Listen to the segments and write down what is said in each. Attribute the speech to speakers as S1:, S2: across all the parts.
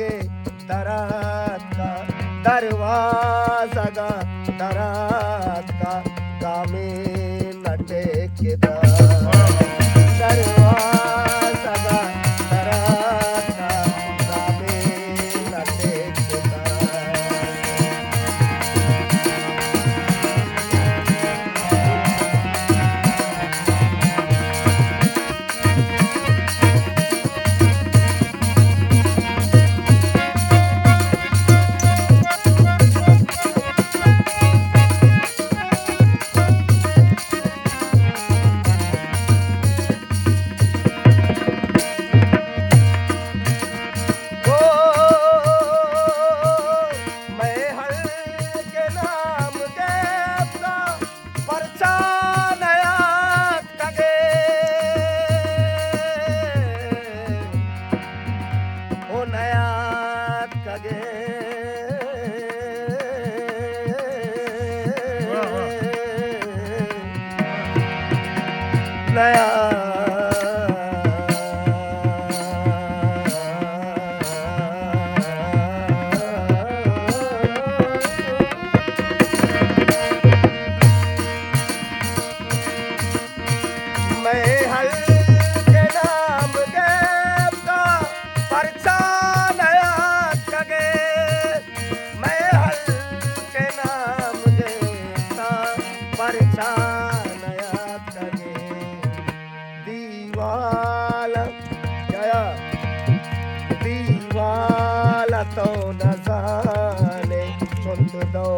S1: के दरात का दरवाजा गा दरात का गामे नटे के दरवाजा गा दरात का गामे नटे के नया मैं हल के नाम गैब का परचा नया कगे मैं हल के नाम गैब का परचा नया कगे दीवाला गया दीवाला तो न जाने सुन दो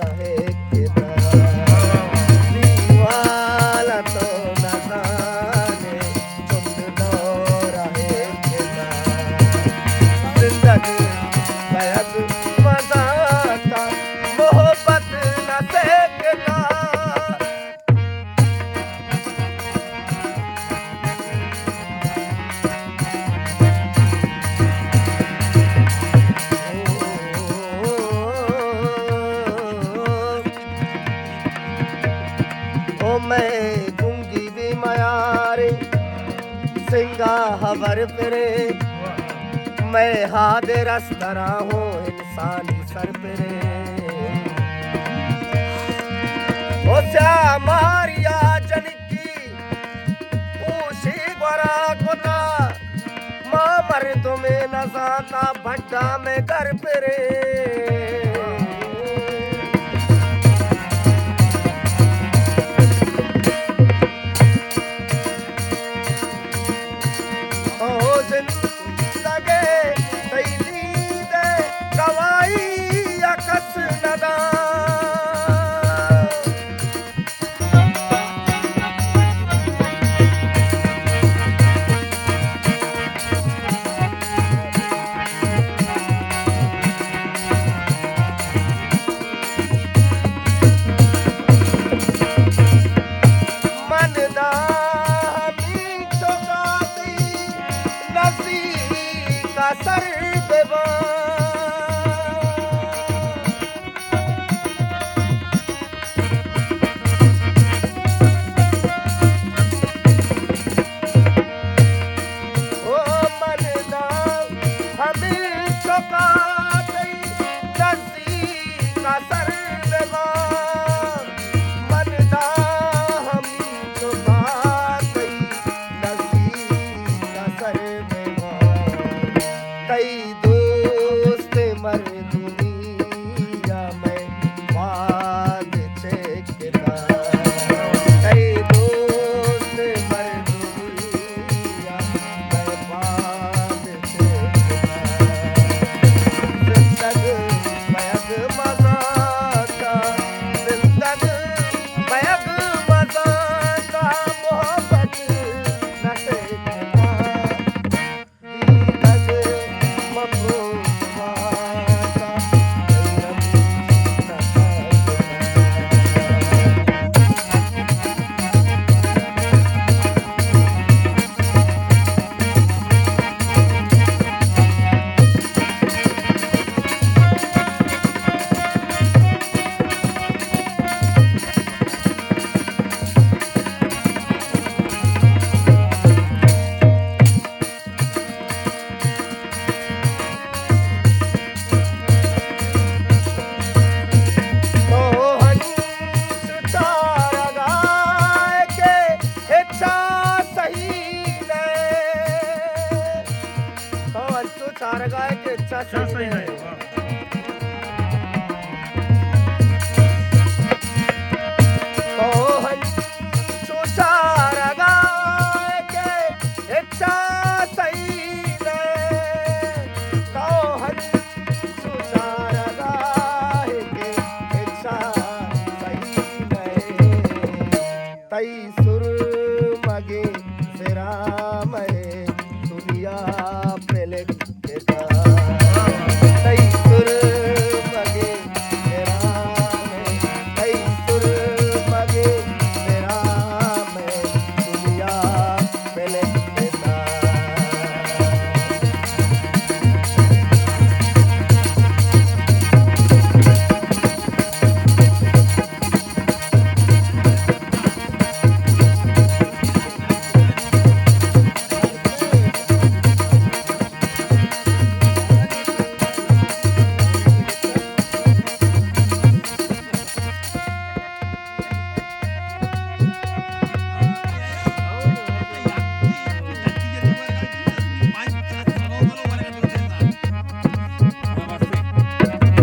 S1: रहे दीवाला तो न जाने सुन दो रहे जिंदगी बेहद मजा का मोहब्बत न देखता ओ मैं गुंगी भी मयारे सिंगा हवर फिरे मैं हादे रस्तरा हूँ इंसानी सर फिरे ओ मारिया जनकी पूछी गोरा गुना माँ मर तुम्हें न जाता भट्टा में घर फिरे जिंदगी तैली दे गवाई अकस नदा